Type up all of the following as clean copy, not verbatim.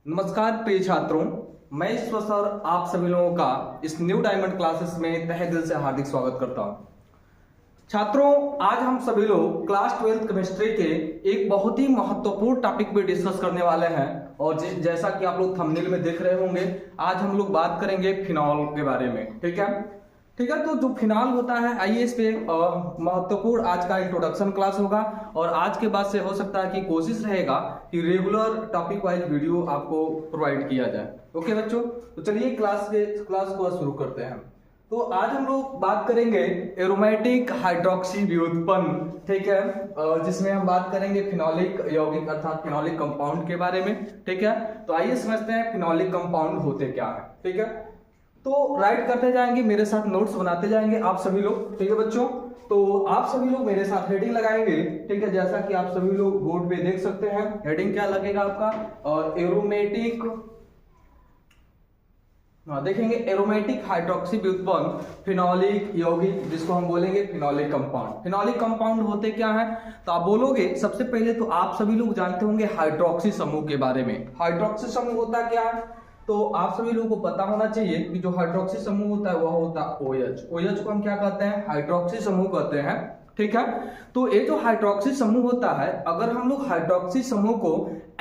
नमस्कार प्रिय छात्रों, मैं ईश्वर सर आप सभी लोगों का इस न्यू डायमंड क्लासेस में तहे दिल से हार्दिक स्वागत करता हूं। छात्रों, आज हम सभी लोग क्लास 12th केमिस्ट्री के एक बहुत ही महत्वपूर्ण टॉपिक पे डिस्कस करने वाले हैं और जैसा कि आप लोग थंबनेल में देख रहे होंगे, आज हम लोग बात करेंगे फिनॉल के बारे में। ठीक है। तो जो फिनॉल होता है, आइए इस पे महत्वपूर्ण आज का इंट्रोडक्शन क्लास होगा और आज के बाद से हो सकता है कि कोशिश रहेगा कि रेगुलर टॉपिक वाइज वीडियो आपको प्रोवाइड किया जाए। ओके बच्चों, तो चलिए क्लास को शुरू करते हैं। तो आज हम लोग बात करेंगे एरोमेटिक हाइड्रोक्सी व्युत्पन्न, ठीक है, जिसमें हम बात करेंगे फिनोलिक यौगिक अर्थात फिनोलिक कंपाउंड के बारे में। ठीक है, तो आइए समझते हैं फिनोलिक कंपाउंड होते क्या है। ठीक है, तो राइट करते जाएंगे, मेरे साथ नोट्स बनाते जाएंगे आप सभी लोग। ठीक है बच्चों, तो आप सभी लोग मेरे साथ हेडिंग लगाएंगे। ठीक है, जैसा कि आप सभी लोग बोर्ड पे देख सकते हैं, हेडिंग क्या लगेगा आपका, एरोमेटिक, देखेंगे एरोमेटिक हाइड्रोक्सी व्युत्पन्न फिनोलिक यौगिक, जिसको हम बोलेंगे फिनोलिक कंपाउंड। फिनोलिक कंपाउंड होते क्या है, तो आप बोलोगे सबसे पहले तो आप सभी लोग जानते होंगे हाइड्रोक्सी समूह के बारे में। हाइड्रोक्सी समूह होता क्या है, तो आप सभी लोगों को पता होना चाहिए कि जो हाइड्रोक्सी समूह होता है वह होता है OH। OH को हम क्या कहते हैं, हाइड्रोक्सी समूह कहते हैं। ठीक है, तो ये जो हाइड्रोक्सी समूह होता है, अगर हम लोग हाइड्रोक्सी समूह को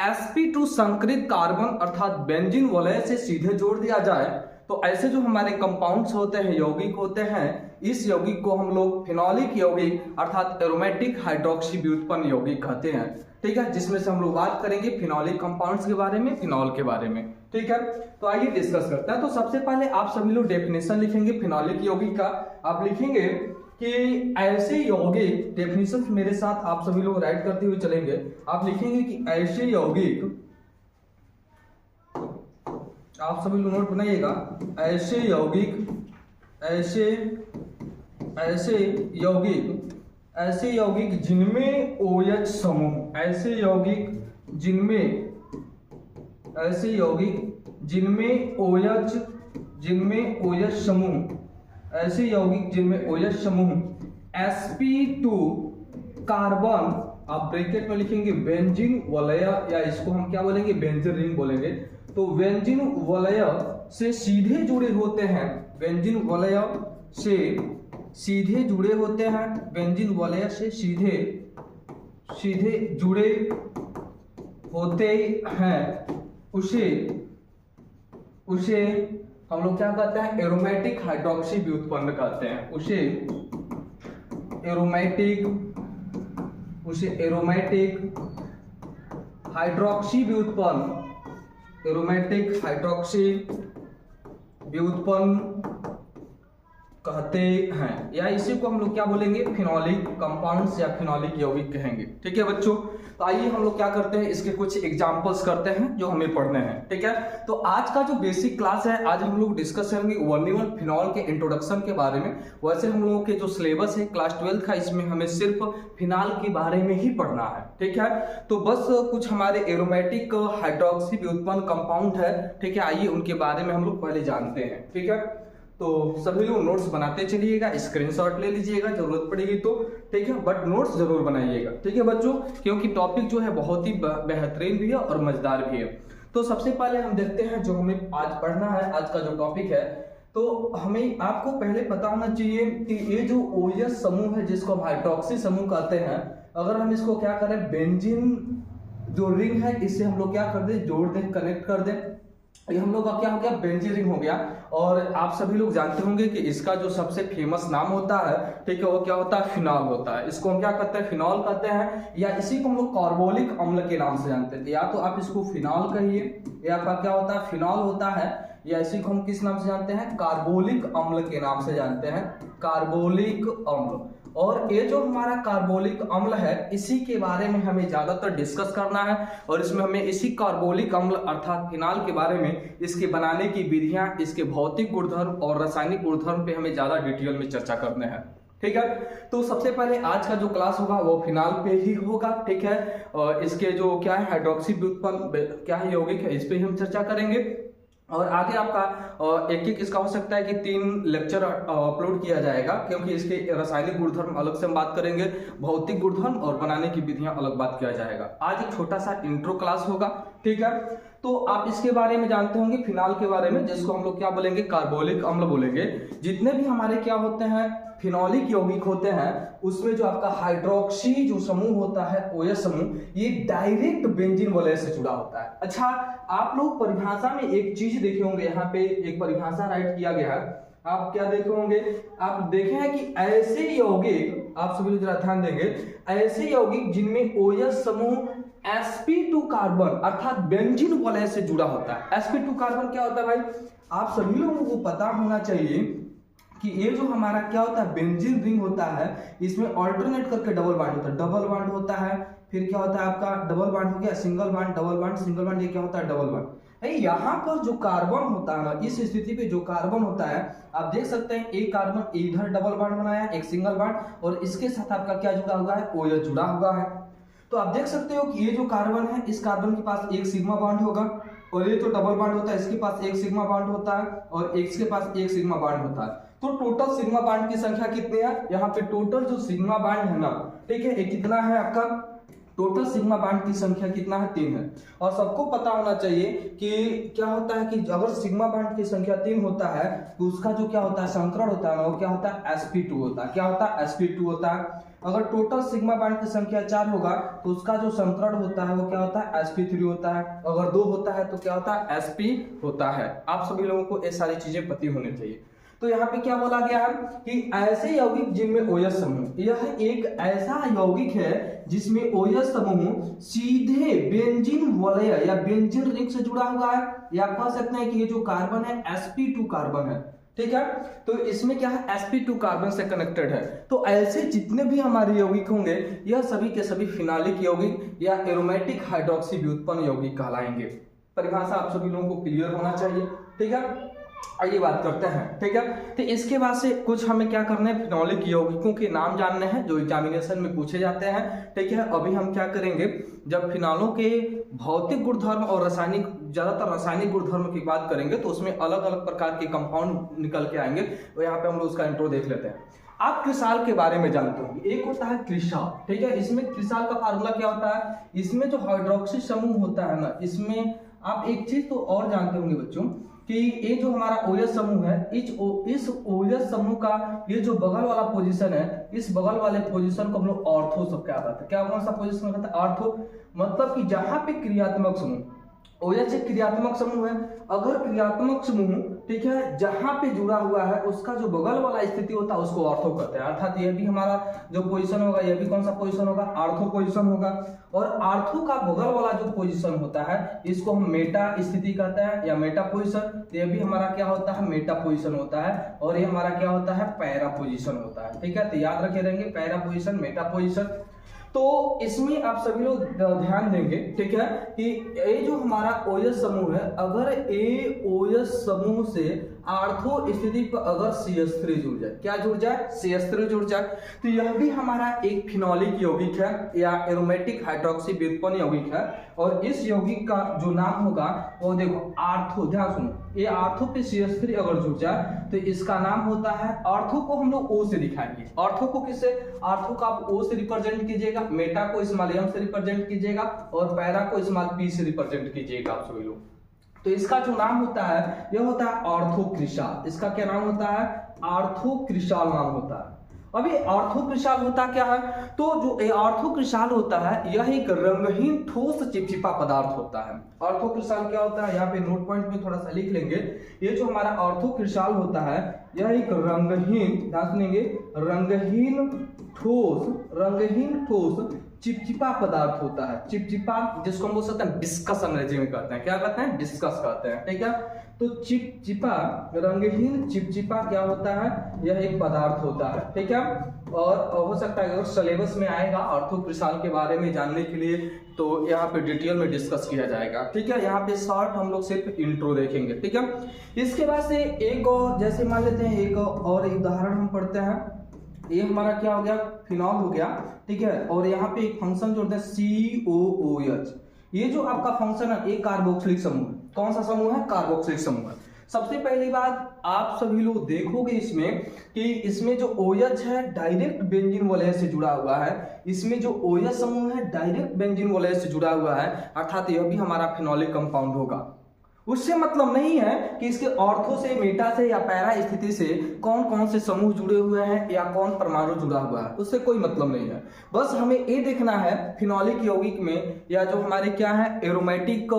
sp2 संकरित कार्बन अर्थात बेंजीन वलय से सीधे जोड़ दिया जाए तो ऐसे जो हमारे कंपाउंड्स होते हैं, यौगिक होते हैं, इस यौगिक को हम लोग फिनोलिक यौगिक अर्थात एरोमेटिक हाइड्रोक्सी व्युत्पन्न यौगिक कहते हैं। ठीक है, जिसमें से हम लोग बात करेंगे फिनोलिक कंपाउंड्स के बारे में, फिनॉल के बारे में। ठीक है, तो आइए डिस्कस करते हैं। तो सबसे पहले आप सभी लोग डेफिनेशन लिखेंगे फिनोलिक यौगिक का। आप लिखेंगे कि ऐसे यौगिक, डेफिनेशन मेरे साथ आप सभी लोग राइट करते हुए चलेंगे। आप लिखेंगे कि ऐसे यौगिक, आप सभी लोग नोट बनाइएगा, ऐसे यौगिक, ऐसे यौगिक जिनमें OH समूह, ऐसे यौगिक जिनमें OH समूह, ऐसे यौगिक जिनमें OH समूह sp2 कार्बन, आप ब्रैकेट में लिखेंगे बेंजीन वलय, या इसको हम क्या बोलेंगे, बेंजीन रिंग बोलेंगे। तो बेंजीन वलय से सीधे जुड़े होते हैं, बेंजीन वलय से सीधे जुड़े होते हैं, बेंजीन वलय से सीधे जुड़े होते हैं, उसे हम लोग क्या कहते हैं, एरोमेटिक हाइड्रोक्सी व्युत्पन्न कहते हैं। उसे एरोमेटिक हाइड्रोक्सी व्युत्पन्न, एरोमेटिक हाइड्रोक्सी व्युत्पन्न कहते हैं, या इसी को हम लोग क्या बोलेंगे, फिनोलिक कंपाउंड्स या फिनोलिक यौगिक कहेंगे। ठीक है बच्चों, तो आइए हम लोग क्या करते हैं, इसके कुछ एग्जांपल्स करते हैं जो हमें पढ़ने हैं। ठीक है, तो आज का जो बेसिक क्लास है, आज हम लोग डिस्कस करेंगे 1 फिनॉल के इंट्रोडक्शन के बारे में। वैसे हम लोगों के जो सिलेबस है क्लास 12 का, इसमें हमें सिर्फ फिनॉल के बारे में ही पढ़ना है। ठीक है, तो बस कुछ हमारे एरोमेटिक हाइड्रोक्सी व्युत्पन्न कंपाउंड है। ठीक है, आइए उनके बारे में हम लोग पहले जानते हैं। ठीक है, तो सभी लोग नोट्स बनाते चलिएगा, स्क्रीनशॉट ले लीजिएगा जरूरत पड़ेगी तो। ठीक है, बट नोट्स जरूर बनाइएगा। ठीक है बच्चों, क्योंकि टॉपिक जो है बहुत ही बेहतरीन भी है और मजेदार भी है। तो सबसे पहले हम देखते हैं जो हमें आज पढ़ना है, आज का जो टॉपिक है। तो हमें आपको पहले पता होना चाहिए कि ये जो OH समूह है, जिसको हम हाइड्रोक्सी समूह कहते हैं, अगर हम इसको क्या करें, बेंजीन जो रिंग है, इससे हम लोग क्या कर दें, जोड़ दें, कनेक्ट कर दें, ये हम लोग का क्या हो गया, बेंजीन रिंग हो गया। और आप सभी लोग जानते होंगे कि इसका जो सबसे फेमस नाम होता है, ठीक है, वो क्या होता है, फिनॉल होता है। इसको हम क्या कहते हैं, फिनॉल कहते हैं, या इसी को हम लोग कार्बोलिक अम्ल के नाम से जानते हैं। या तो आप इसको फिनॉल कहिए, या आपका क्या होता है, फिनॉल होता है, या इसी को हम किस नाम से जानते हैं, कार्बोलिक अम्ल के नाम से जानते हैं, कार्बोलिक अम्ल। और ये जो हमारा कार्बोलिक अम्ल है, इसी के बारे में हमें ज्यादातर डिस्कस करना है और इसमें हमें इसी कार्बोलिक अम्ल अर्थात फिनॉल के बारे में, इसके बनाने की विधियां, इसके भौतिक गुणधर्म और रासायनिक गुणधर्म पे हमें ज्यादा डिटेल में चर्चा करने हैं। ठीक है, तो सबसे पहले आज का जो क्लास होगा वो फिनॉल पे ही होगा। ठीक है, और इसके जो क्या है, हाइड्रोक्सी व्युत्पन्न क्या है, यौगिक है, इस पे हम चर्चा करेंगे। और आगे आपका एक एक इसका हो सकता है कि 3 लेक्चर अपलोड किया जाएगा, क्योंकि इसके रासायनिक गुणधर्म अलग से हम बात करेंगे, भौतिक गुणधर्म और बनाने की विधियां अलग बात किया जाएगा। आज एक छोटा सा इंट्रो क्लास होगा, ठीक है। तो आप इसके बारे में जानते होंगे फिनॉल के बारे में, जिसको हम लोग क्या बोलेंगे, कार्बोलिक अम्ल बोलेंगे। जितने भी हमारे क्या होते हैं फिनॉलिक यौगिक होते हैं, उसमें जो आपका हाइड्रोक्सी जो समूह होता है OH समूह, ये डायरेक्ट बेंजीन वलय से जुड़ा होता है। अच्छा, आप लोग परिभाषा में एक चीज देखे होंगे, यहाँ पे एक परिभाषा राइट किया गया है, आप क्या देखे होंगे, आप देखे हैं कि ऐसे यौगिक, आप सभी जरा ध्यान देंगे, ऐसे यौगिक जिनमें OH समूह sp2 कार्बन अर्थात बेंजीन वलय से जुड़ा होता है। sp2 कार्बन क्या होता है भाई, आप सभी लोगों को पता होना चाहिए कि ये जो हमारा क्या होता है बेंजीन रिंग होता है, इसमें ऑल्टरनेट करके डबल बॉन्ड होता है, डबल बॉन्ड होता है, फिर क्या होता है आपका डबल बॉन्ड हो गया, single bond, double bond, single bond, ये क्या होता है डबल बॉन्ड। यहाँ पर जो कार्बन होता है ना, इस स्थिति पे जो कार्बन होता है, आप देख सकते हैं एक कार्बन इधर डबल बॉन्ड बनाया, एक सिंगल बॉन्ड, और इसके साथ आपका क्या जुड़ा हुआ है, OH जुड़ा हुआ है। तो आप देख सकते हो कि ये जो कार्बन है, इस कार्बन के पास एक सिग्मा बॉन्ड होगा, और ये जो डबल बॉन्ड होता है इसके पास एक सिग्मा बॉन्ड होता है, और इसके पास एक सिग्मा बॉन्ड होता है। तो टोटल सिग्मा बॉन्ड की संख्या कितनी है, यहाँ पे टोटल जो सिग्मा बॉन्ड है ना, ठीक है, ये कितना है आपका, टोटल सिग्मा बॉन्ड की संख्या कितना है, 3 है। और सबको पता होना चाहिए कि क्या होता है कि अगर सिग्मा बॉन्ड की संख्या 3 होता है तो उसका जो क्या होता है संकरण होता है ना, वो क्या होता है sp2 होता है। क्या होता है, sp2 होता है। अगर टोटल सिग्मा बॉन्ड की संख्या 4 होगा तो उसका जो संकरण होता है वो क्या होता है, sp3 होता है। अगर 2 होता है तो क्या होता है, sp होता है। आप सभी लोगों को ये सारी चीजें पता होनी चाहिए। तो यहाँ पे क्या बोला गया है कि ऐसे यौगिक जिनमें OH समूह, यह एक ऐसा यौगिक है जिसमें OH समूह सीधे बेंजीन वलय या बेंजीन रिंग से जुड़ा हुआ है, या कह सकते हैं कि ये जो कार्बन है sp2 कार्बन है, ठीक है। तो इसमें क्या है, sp2 कार्बन से कनेक्टेड है। तो ऐसे जितने भी हमारे यौगिक होंगे, यह सभी के सभी फिनॉलिक यौगिक या एरोमेटिक हाइड्रोक्सी व्युत्पन्न यौगिक कहलाएंगे। परिभाषा आप सभी लोगों को क्लियर होना चाहिए, ठीक है। आइए बात करते हैं, ठीक है। तो इसके बाद से कुछ हमें क्या करना है, फिनॉलिक यौगिकों के नाम जानने हैं जो एग्जामिनेशन में पूछे जाते हैं, ठीक है। अभी हम क्या करेंगे, जब फिनॉलों के भौतिक गुणधर्म और रासायनिक, ज्यादातर रासायनिक गुणधर्म की बात करेंगे तो उसमें अलग अलग प्रकार के कंपाउंड निकल के आएंगे। तो यहाँ पे हम लोग उसका इंट्रो देख लेते हैं। आप क्रिसाल के बारे में जानते होंगे, एक होता है क्रिसाल, ठीक है। इसमें क्रिसाल का फार्मूला क्या होता है, इसमें जो हाइड्रोक्सी समूह होता है ना, इसमें आप एक चीज तो और जानते होंगे बच्चों कि ये जो हमारा OH समूह है, इस OH समूह का ये जो बगल वाला पोजीशन है, इस बगल वाले पोजीशन को हम लोग ऑर्थो सब क्या कहते हैं, क्या कौन सा पोजीशन कहते हैं, ऑर्थो। मतलब कि जहां पे क्रियात्मक समूह, OH एक क्रियात्मक समूह है, अगर क्रियात्मक समूह, ठीक है, जहां पे जुड़ा हुआ है उसका जो बगल वाला स्थिति होता है उसको ऑर्थो कहते हैं। अर्थात यह भी हमारा जो पोजीशन होगा, यह भी कौन सा पोजीशन होगा, ऑर्थो पोजीशन होगा। और ऑर्थो का बगल वाला जो पोजीशन होता है इसको हम मेटा स्थिति कहते हैं या मेटा पोजीशन। यह भी हमारा क्या होता है, मेटा पोजीशन होता है। और ये हमारा क्या होता है, पैरा पोजीशन होता है, ठीक है। तो याद रखे रहेंगे, पैरा पोजीशन, मेटा पोजीशन। तो इसमें आप सभी लोग ध्यान देंगे, ठीक है, कि ये जो हमारा OH समूह है, अगर ये OH समूह से ऑर्थो स्थिति पर अगर CH3 जुड़ जाए, क्या जुड़ जाए, CH3 जुड़ जाए, तो यह भी हमारा एक फिनॉलिक यौगिक है या एरोमेटिक हाइड्रोक्सी व्युत्पन्न यौगिक है। और इस यौगिक का जो नाम होगा वो देखो ऑर्थो, ध्यान सुनो, ये ऑर्थो पे CH3 अगर जुड़ जाए तो इसका नाम होता है, ऑर्थो को हम लोग O से दिखाएंगे। ऑर्थो को किससे, ऑर्थो को आप O से रिप्रेजेंट कीजिएगा, मेटा को स्मॉल m से रिप्रेजेंट कीजिएगा, और पैरा को स्मॉल p से रिप्रेजेंट कीजिएगा आप सभी लोग। तो इसका जो नाम होता है यह होता है ऑर्थोक्रिसाल। इसका क्या नाम होता है, ऑर्थोक्रिसाल नाम होता है। अभी ऑर्थोक्रिसाल होता क्या है, तो जो ऑर्थोक्रिसाल होता है यह एक रंगहीन ठोस चिपचिपा पदार्थ होता है। ऑर्थोक्रिसाल क्या होता है, यहाँ पे नोट पॉइंट में थोड़ा सा लिख लेंगे। ये जो हमारा ऑर्थोक्रिसाल होता है यह एक रंगहीन, ध्यान सुनेंगे, रंगहीन ठोस चिपचिपा पदार्थ होता है। चिपचिपा, जिसको हम बोल सकते हैं डिस्कस अंग्रेजी में कहते हैं, क्या कहते हैं, डिस्कस कहते हैं, ठीक है। तो चिपचिपा, रंगहीन चिपचिपा क्या होता है, यह एक पदार्थ होता है, ठीक है। और हो सकता है अगर सिलेबस में आएगा ऑर्थोक्रिसाल के बारे में जानने के लिए तो यहाँ पे डिटेल में डिस्कस किया जाएगा, ठीक है। यहाँ पे शॉर्ट हम लोग सिर्फ इंट्रो देखेंगे, ठीक है। इसके बाद से एक और, जैसे मान लेते हैं एक और उदाहरण हम पढ़ते हैं। ये हमारा क्या हो गया, फिनॉल हो गया, ठीक है। और यहाँ पे एक फंक्शन जोड़ते हैं COOH। ये जो आपका फंक्शन है एक कार्बोक्सिलिक समूह है। कौन सा समूह है, कार्बोक्सिलिक समूह है। सबसे पहली बात आप सभी लोग देखोगे इसमें कि इसमें जो OH है डायरेक्ट बेंजीन वलय से जुड़ा हुआ है, इसमें जो OH समूह है डायरेक्ट बेंजीन वलय से जुड़ा हुआ है, अर्थात यह भी हमारा फिनोलिक कंपाउंड होगा। उससे मतलब नहीं है कि इसके ऑर्थो से, मेटा से या पैरा स्थिति से कौन कौन से समूह जुड़े हुए हैं या कौन परमाणु जुड़ा हुआ है, उससे कोई मतलब नहीं है। बस हमें ये देखना है फिनोलिक यौगिक में या जो हमारे क्या है एरोमेटिक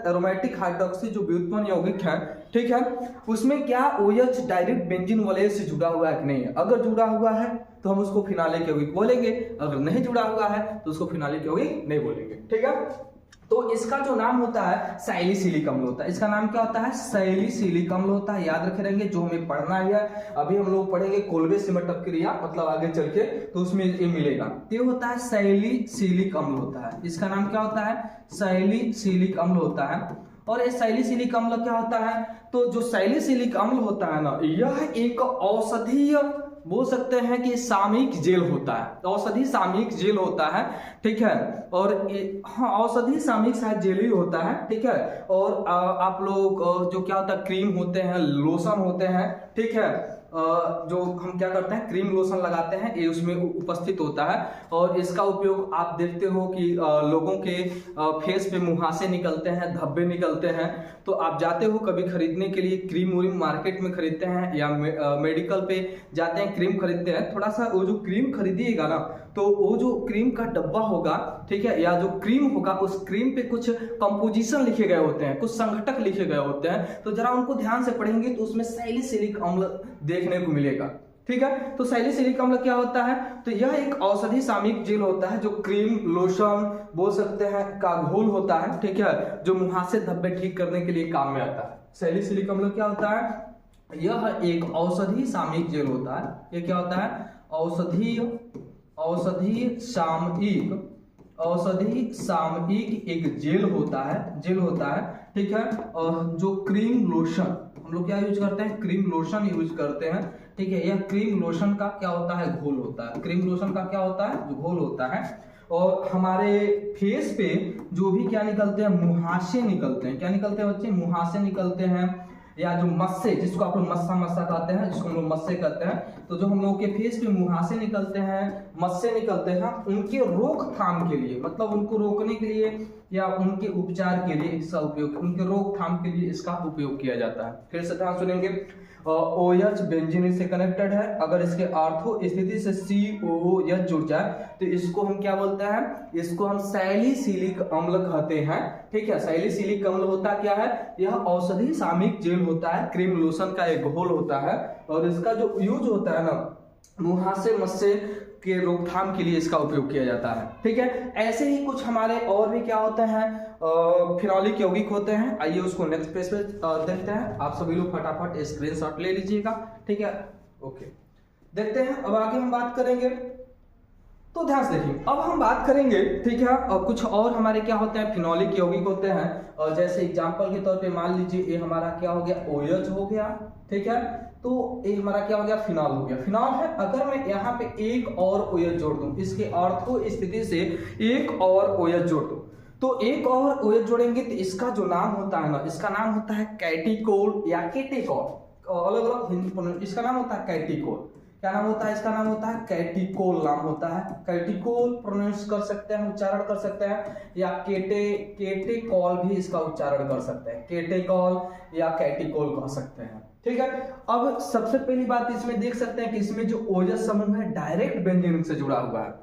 एरोमेटिक हाइड्रोक्सी जो व्युत्पन्न यौगिक है, ठीक है, उसमें क्या OH डायरेक्ट बेंजीन वलय से जुड़ा हुआ है कि नहीं है। अगर जुड़ा हुआ है तो हम उसको फिनोलिक यौगिक बोलेंगे, अगर नहीं जुड़ा हुआ है तो उसको फिनोलिक यौगिक नहीं बोलेंगे, ठीक है। तो इसका जो नाम होता है सैलिसिलिक अम्ल होता है। इसका नाम क्या होता है? सैलिसिलिक अम्ल होता है। याद रखे रहेंगे, जो हमें पढ़ना है अभी हम लोग पढ़ेंगे कोल्बे सिमटक क्रिया, मतलब आगे चल के तो उसमें ये मिलेगा। ये होता है सैलिसिलिक अम्ल होता है। इसका नाम क्या होता है? सैलिसिलिक अम्ल होता है। और ये सैलिसिलिक अम्ल क्या होता है? तो जो सैलिसिलिक अम्ल होता है ना, यह एक औषधीय, बोल सकते हैं कि सामयिक जेल होता है, औषधि सामयिक जेल होता है, ठीक है। और हाँ, औषधि सामयिक शायद जेल ही होता है, ठीक है। और आप लोग जो क्या होता है, क्रीम होते हैं, लोशन होते हैं, ठीक है, जो हम क्या करते हैं क्रीम लोशन लगाते हैं, ये उसमें उपस्थित होता है। और इसका उपयोग आप देखते हो कि लोगों के फेस पे मुहासे निकलते हैं, धब्बे निकलते हैं, तो आप जाते हो कभी खरीदने के लिए क्रीम व्रीम मार्केट में खरीदते हैं या मेडिकल पे जाते हैं, क्रीम खरीदते हैं, थोड़ा सा वो जो क्रीम खरीदिएगा ना, तो वो जो क्रीम का डब्बा होगा, ठीक है, या जो क्रीम होगा, उस क्रीम पे कुछ कंपोजिशन लिखे गए होते हैं, कुछ संघटक लिखे गए होते हैं, तो जरा उनको ध्यान से पढ़ेंगे तो उसमें सैलिसिलिक अम्ल देखने को मिलेगा, ठीक है। तो सैलिसिलिक अम्ल क्या होता है? तो यह एक औषधि सामयिक जेल होता है, जो क्रीम लोशन बोल सकते हैं का घोल होता है, ठीक है, जो मुहासे धब्बे ठीक करने के लिए काम में आता है। सैलिसिलिक अम्ल क्या होता है? यह एक औषधि सामयिक जेल होता है। ये क्या होता है? औषधि सामयिक एक जेल होता है, ठीक है। और जो क्रीम लोशन हम लोग क्या यूज करते हैं? क्रीम लोशन यूज करते हैं, ठीक है। यह क्रीम लोशन का क्या होता है? घोल होता है। क्रीम लोशन का क्या होता है? जो घोल होता है। और हमारे फेस पे जो भी क्या निकलते हैं? मुहासे निकलते हैं। क्या निकलते हैं बच्चे? मुहासे निकलते हैं, या जो मस्से, जिसको आप लोग मस्सा कहते हैं, जिसको हम लोग मस्से कहते हैं, तो जो हम लोग के फेस पे मुहासे निकलते हैं, मस्से निकलते हैं, उनके रोकथाम के लिए, मतलब उनको रोकने के लिए या उनके उपचार के लिए इसका उपयोग, उनके रोकथाम के लिए इसका उपयोग किया जाता है। फिर से ध्यान सुनेंगे, OH बेंजीन से कनेक्टेड है, अगर इसके ऑर्थो स्थिति से COOH जुड़ जाए तो इसको हम क्या बोलते हैं? इसको हम सैलिसिलिक अम्ल कहते हैं, ठीक है। सैलिसिलिक अम्ल होता क्या है? यह औषधि सामयिक जेल होता है, क्रीम लोशन का एक घोल होता है, और इसका जो यूज होता है ना, मुहासे मस्से के रोकथाम के लिए इसका उपयोग किया जाता है, ठीक है। ऐसे ही कुछ हमारे और भी क्या होते हैं, फिनोलिक यौगिक होते हैं। आइए उसको नेक्स्ट पेज पे देखते हैं। आप सभी लोग फटाफट स्क्रीनशॉट ले लीजिएगा, ठीक है, ओके। देखते हैं अब आगे हम बात करेंगे, तो ध्यान से देखिए, अब हम बात करेंगे, ठीक है, और कुछ और हमारे क्या होते हैं, फिनोलिक यौगिक होते हैं। और जैसे एग्जांपल के तौर पे मान लीजिए ये हमारा क्या हो गया, OH हो गया, ठीक है। तो ये हमारा क्या हो गया, फिनॉल हो गया। फिनॉल है, अगर मैं यहाँ पे एक और OH जोड़ दूं, इसके ऑर्थो स्थिति से एक और OH जोड़ दूं, तो एक और OH जोड़ेंगे तो इसका जो नाम होता है ना, इसका नाम होता है कैटिकोल या केटेकोल, अलग अलग हिंदी, इसका नाम होता है कैटिकोल। क्या नाम होता है? इसका नाम होता है कैटिकोल, नाम होता है कैटिकोल, प्रोनाउंस कर सकते हैं, उच्चारण कर सकते हैं, या केटेकॉल भी इसका उच्चारण कर सकते हैं, केटेकॉल या कैटिकोल कह सकते हैं, ठीक है। अब सबसे पहली बात इसमें देख सकते हैं कि इसमें जो OH समूह है डायरेक्ट बेंजीन से जुड़ा हुआ है।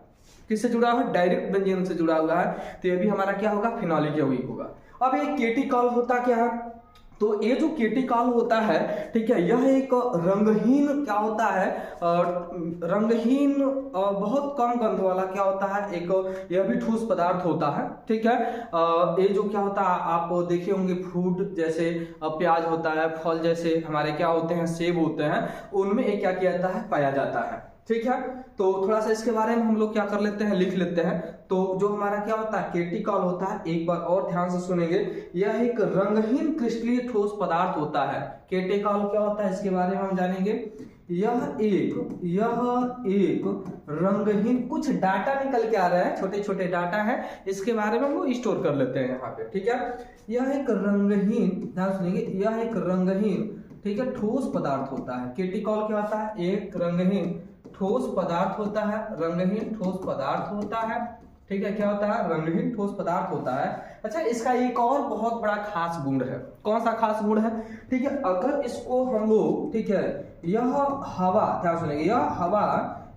किससे जुड़ा हुआ है? डायरेक्ट बेंजीन से जुड़ा हुआ है, तो ये भी हमारा क्या होगा, फिनोलिक यौगिक होगा। अब ये केटिकॉल होता क्या है? तो ये जो केटिकॉल होता है, ठीक है, यह एक रंगहीन क्या होता है, रंगहीन बहुत कम गंध वाला क्या होता है, एक यह भी ठोस पदार्थ होता है, ठीक है। ये जो क्या होता है, आप देखे होंगे फ्रूट जैसे प्याज होता है, फल जैसे हमारे क्या होते हैं, सेब होते हैं, उनमें ये क्या किया जाता है, पाया जाता है, ठीक है। तो थोड़ा सा इसके बारे में हम लोग क्या कर लेते हैं, लिख लेते हैं। तो जो हमारा क्या होता है, केटिकॉल होता है, एक बार और ध्यान से सुनेंगे, यह एक रंगहीन क्रिस्टलीय ठोस पदार्थ होता है। केटिकॉल क्या होता है, इसके बारे में हम जानेंगे। यह एक रंगहीन, कुछ डाटा निकल के आ रहा है, छोटे छोटे डाटा है, इसके बारे में हम लोग स्टोर कर लेते हैं यहाँ पे, ठीक है। यह एक रंगहीन, ध्यान सुनिए, यह एक रंगहीन, ठीक है, ठोस पदार्थ होता है। केटिकॉल क्या होता है? एक रंगहीन ठोस पदार्थ होता है, रंगहीन ठोस पदार्थ होता है, ठीक है। क्या होता है? रंगहीन ठोस पदार्थ होता है। अच्छा, इसका एक और बहुत बड़ा खास गुण है। कौन सा खास गुण है? ठीक है, अगर इसको हम लोग, ठीक है, यह हवा, ध्यान सुनिए, यह हवा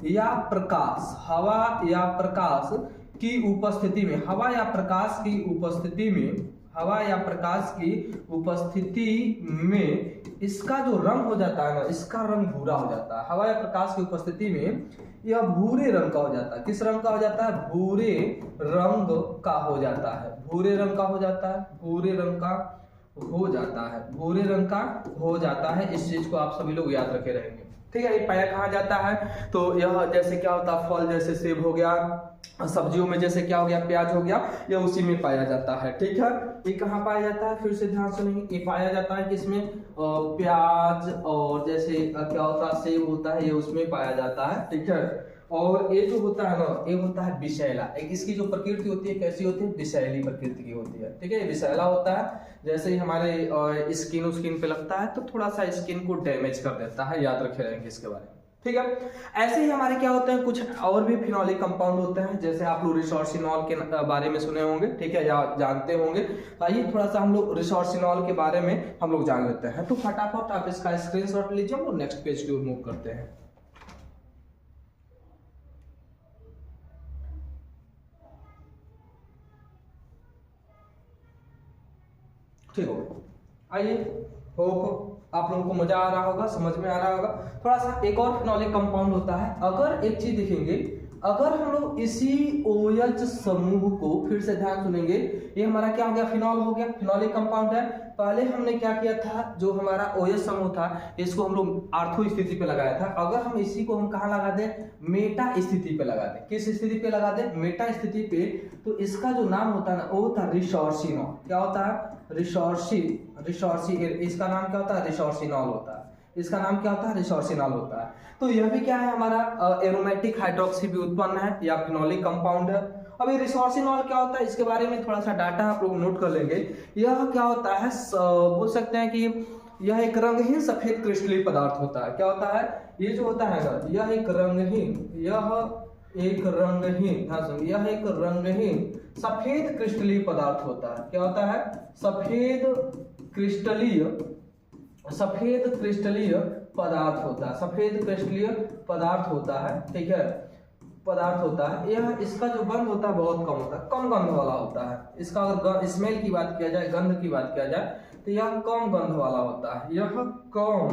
या प्रकाश, हवा या प्रकाश की उपस्थिति में, हवा या प्रकाश की उपस्थिति में, हवा या प्रकाश की उपस्थिति में इसका जो रंग हो जाता है ना, इसका रंग भूरा हो जाता है। हवा या प्रकाश की उपस्थिति में यह भूरे रंग का हो जाता है। किस रंग का हो जाता है? भूरे रंग का हो जाता है, भूरे रंग का हो जाता है, भूरे रंग का हो जाता है, भूरे रंग का हो जाता है। इस चीज को आप सभी लोग याद रखे रहेंगे, ठीक है। ये पाया कहाँ जाता है? तो यह जैसे क्या होता है, फल जैसे सेब हो गया, सब्जियों में जैसे क्या हो गया, प्याज हो गया, यह उसी में पाया जाता है, ठीक है। ये कहाँ पाया जाता है? फिर से ध्यान सुनेंगे, ये पाया जाता है किसमें? प्याज, और जैसे क्या होता है, सेब होता है, ये उसमें पाया जाता है, ठीक है। और ये जो होता है ना, ये होता है विषैला। एक इसकी जो प्रकृति होती है कैसी होती है? विषैली प्रकृति की होती है, ठीक है। विषैला होता है, जैसे ही हमारे स्किन पे लगता है तो थोड़ा सा स्किन को डैमेज कर देता है, याद रखे रहेंगे इसके बारे में, ठीक है। ऐसे ही हमारे क्या होते हैं, कुछ और भी फिनोलिक कंपाउंड होते हैं, जैसे आप लोग रिसोर्सिनॉल के बारे में सुने होंगे, ठीक है, या जानते होंगे। तो आइए थोड़ा सा हम लोग रिसोर्सिनॉल के बारे में हम लोग जान लेते हैं। तो फटाफट आप इसका स्क्रीनशॉट लीजिए, हम लोग नेक्स्ट पेज की ओर मूव करते हैं। ठीक हो, आइए, होप आप लोगों को मजा आ रहा होगा, समझ में आ रहा होगा। थोड़ा सा एक और फिनोलिक कंपाउंड होता है। अगर एक चीज देखेंगे, अगर हम लोग इसी OH समूह को, फिर से ध्यान सुनेंगे, ये हमारा क्या हो गया? फिनॉल हो गया, फिनोलिक कंपाउंड है। पहले हमने क्या किया था, जो हमारा OH समूह था, इसको हम लोग आर्थो स्थिति पे लगाया था। अगर हम इसी को हम कहाँ लगा दें? मेटा स्थिति पे लगा दें। किस स्थिति पे लगा दें? मेटा स्थिति पे। तो इसका जो नाम होता है ना, वो होता है रिसोर्सिनॉल। क्या होता है? इसका नाम क्या होता है? रिसोर्सिनॉल होता है। इसका नाम क्या होता है? रिसोर्सिनॉल होता है। तो यह भी क्या है? हमारा एरोमेटिक हाइड्रोक्सी भी उत्पन्न है, या फिनोलिक कंपाउंड है। अब ये रिसोर्सिनॉल क्या होता है, इसके बारे में थोड़ा सा डाटा आप लोग नोट कर लेंगे। यह क्या होता है, बोल सकते हैं कि यह एक रंगहीन सफेद क्रिस्टलीय पदार्थ होता है। क्या होता है? ये जो होता है ना, यह एक रंगहीन सफेद क्रिस्टलीय पदार्थ होता है। क्या होता है? सफेद क्रिस्टलीय पदार्थ होता है, सफेद क्रिस्टलीय पदार्थ होता है, ठीक है, पदार्थ होता है। यह, इसका जो गंध होता है बहुत कम होता है, कम गंध वाला होता है। इसका अगर स्मेल की बात किया जाए, गंध की बात किया जाए, तो यह कम गंध वाला होता है। यह कम,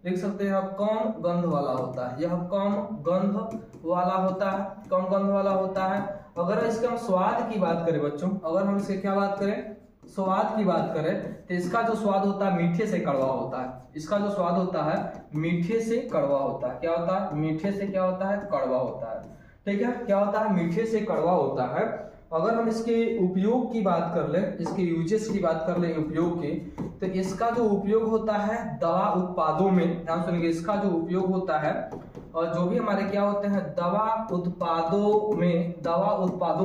देख सकते हैं, कम गंध वाला होता है। यह कम गंध वाला होता है, कम गंध वाला होता है। अगर इसके हम स्वाद की बात करें बच्चों, अगर हम इसके क्या बात करें, स्वाद की बात करें, तो इसका जो स्वाद होता है मीठे से कड़वा होता है। इसका जो स्वाद होता है मीठे से कड़वा होता है। क्या होता है? मीठे से क्या होता है? कड़वा होता है, ठीक है। क्या होता है? मीठे से कड़वा होता है। अगर हम इसके उपयोग की बात कर ले, इसके यूजेस की बात कर ले, उपयोग की, तो इसका जो उपयोग होता है दवा उत्पादों में, ध्यान सुनिए, इसका जो उपयोग होता है, और जो भी हमारे क्या होते हैं, दवा उत्पादों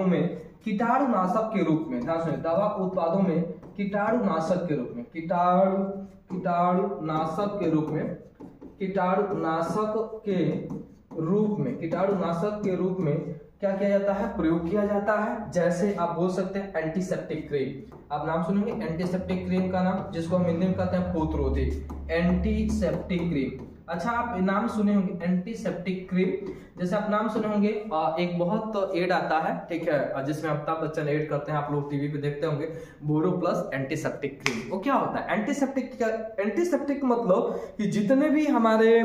में कीटाणुनाशक के रूप में, ध्यान सुनिए, दवा उत्पादों में कीटाणुनाशक के रूप में, कीटाणुनाशक के रूप में क्या किया जाता है? प्रयोग किया जाता है। जैसे आप बोल सकते हैं एंटीसेप्टिक क्रीम, आप नाम सुनेंगे एंटीसेप्टिक क्रीम का नाम, जिसको हम हिंदी में कहते हैं पोतरोधी, एंटीसेप्टिक क्रीम। अच्छा, आप नाम सुने होंगे एंटीसेप्टिक क्रीम, जैसे आप नाम सुने होंगे, एक बहुत एड आता है, ठीक है, जिसमें अमिताभ बच्चन एड करते हैं, आप लोग टीवी पे देखते होंगे, बोरो प्लस एंटीसेप्टिक क्रीम। वो क्या होता है? एंटीसेप्टिक मतलब कि जितने भी हमारे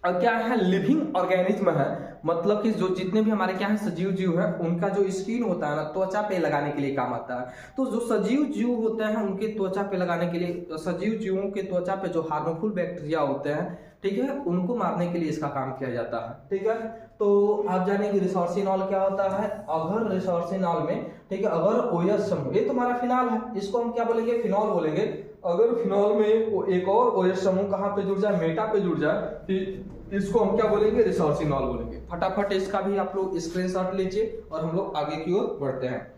क्या है, लिविंग ऑर्गेनिज्म है, मतलब कि जो जितने भी हमारे क्या है सजीव जीव है, उनका जो स्किन होता है ना, त्वचा पे लगाने के लिए काम आता है। तो जो सजीव जीव होते हैं उनके त्वचा पे लगाने के लिए, सजीव जीवों के त्वचा पे जो हार्मफुल बैक्टीरिया होते हैं, ठीक है, उनको मारने के लिए इसका काम किया जाता है, ठीक है। तो आप जानेंगे रिसोर्सिनॉल क्या होता है। अगर रिसोर्सिनॉल में, ठीक है, अगर OH समूह, ये तुम्हारा फिनॉल है, इसको हम क्या बोलेंगे? फिनॉल बोलेंगे। अगर फिनॉल में एक और OH समूह कहाँ पे जुड़ जाए? मेटा पे जुड़ जाए, इसको हम क्या बोलेंगे, रिसोर्सिनॉल बोलेंगे। फटाफट इसका भी आप लोग स्क्रीनशॉट लीजिए और हम लोग आगे की ओर बढ़ते हैं।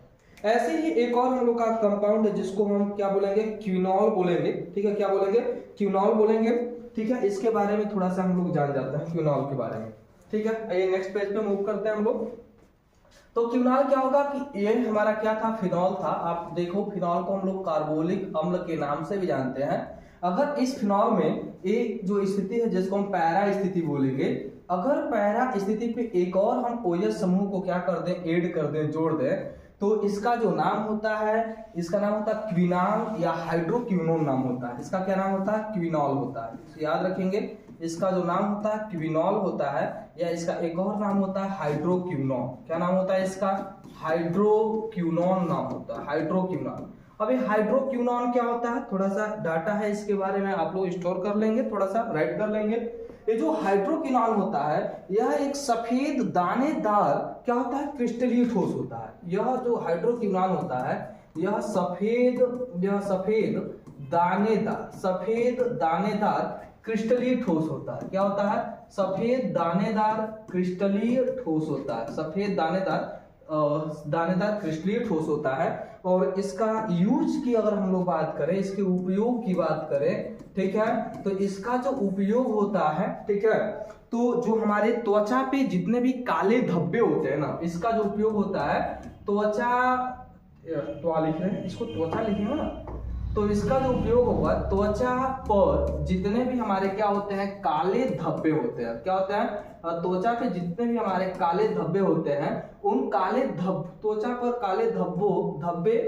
ऐसे ही एक और हम लोग का कंपाउंड है जिसको हम क्या बोलेंगे, क्विनॉल बोलेंगे। ठीक है, क्या बोलेंगे, क्विनॉल बोलेंगे। ठीक है, इसके बारे में थोड़ा सा हम लोग जान जाते हैं क्विनॉल के बारे में। ठीक है, आइए नेक्स्ट पेज पे मूव करते हैं हम लोग। तो क्विनॉल क्या होगा कि ये हमारा क्या था, फिनॉल था। आप देखो फिनॉल को हम लोग कार्बोलिक अम्ल के नाम से भी जानते हैं। अगर इस फिनॉल में एक जो स्थिति है जिसको हम पैरा स्थिति बोलेंगे, अगर पैरा स्थिति पे एक और हम OH समूह को क्या कर दें, ऐड कर दें, जोड़ दें, तो इसका जो नाम होता है, इसका नाम होता है क्विनॉल या हाइड्रोक्विनोन नाम होता है। इसका क्या नाम होता है, क्विनॉल होता है। तो याद रखेंगे, इसका जो नाम होता है क्विनॉल होता है, या इसका एक और नाम होता है हाइड्रोक्विनोन। क्या नाम होता है इसका, हाइड्रोक्विनोन नाम होता है, हाइड्रोक्विनोन। अब ये हाइड्रोक्विनोन क्या होता है, थोड़ा सा डाटा है इसके बारे में, आप लोग स्टोर कर लेंगे, थोड़ा सा राइट कर लेंगे। ये जो हाइड्रोक्विनोन होता है, यह एक सफेद दानेदार क्या होता है, क्रिस्टलीय ठोस होता है। यह जो हाइड्रोक्विनोन होता है, यह सफेद दानेदार क्रिस्टलीय ठोस होता है। क्या होता है, सफेद दानेदार क्रिस्टलीय ठोस होता है। सफेद दानेदार क्रिस्टलीय ठोस होता है। और इसका यूज की अगर हम लोग बात करें, इसके उपयोग की बात करें, ठीक है, तो इसका जो उपयोग होता है, ठीक है, तो जो हमारे त्वचा पे जितने भी काले धब्बे होते हैं ना, इसका जो उपयोग होता है लिख रहे हैं, इसको त्वचा लिखेंगे ना, तो इसका जो उपयोग होगा त्वचा पर जितने भी हमारे क्या होते हैं, काले धब्बे होते हैं। क्या होते हैं, त्वचा पे जितने भी हमारे काले धब्बे होते हैं, उन त्वचा पर काले धब्बे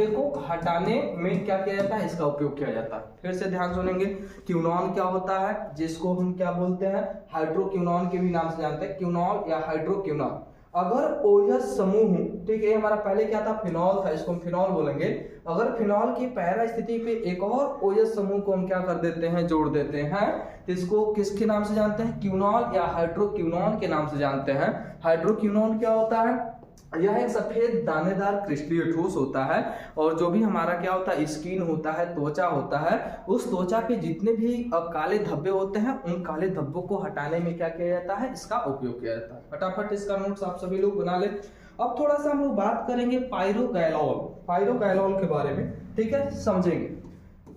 को हटाने में क्या किया जाता है, इसका उपयोग किया जाता है। फिर से ध्यान सुनेंगे, क्विनॉल क्या होता है, जिसको हम क्या बोलते हैं, हाइड्रोक्विनोन के भी नाम से जानते हैं, क्विनॉल या हाइड्रोक्विनोन। अगर OH समूह, ठीक है, हमारा पहले क्या था, फिनॉल था, इसको हम फिनॉल बोलेंगे। अगर फिनॉल की पैरा स्थिति पे एक और OH समूह को हम क्या कर देते हैं, जोड़ देते हैं, तो इसको किसके नाम से जानते हैं, क्विनॉल या हाइड्रोक्विनोन के नाम से जानते हैं। हाइड्रोक्विनोन क्या होता है, यह एक सफेद दानेदार क्रिस्टलीय ठोस होता है। और जो भी हमारा क्या होता है, स्किन होता है, त्वचा होता है, उस त्वचा पे जितने भी काले धब्बे होते हैं, उन काले धब्बों को हटाने में क्या किया जाता है, इसका उपयोग किया जाता है। फटाफट इसका नोट्स आप सभी लोग बना ले। अब थोड़ा सा हम लोग बात करेंगे पायरोगैलॉल के बारे में, ठीक है, समझेंगे।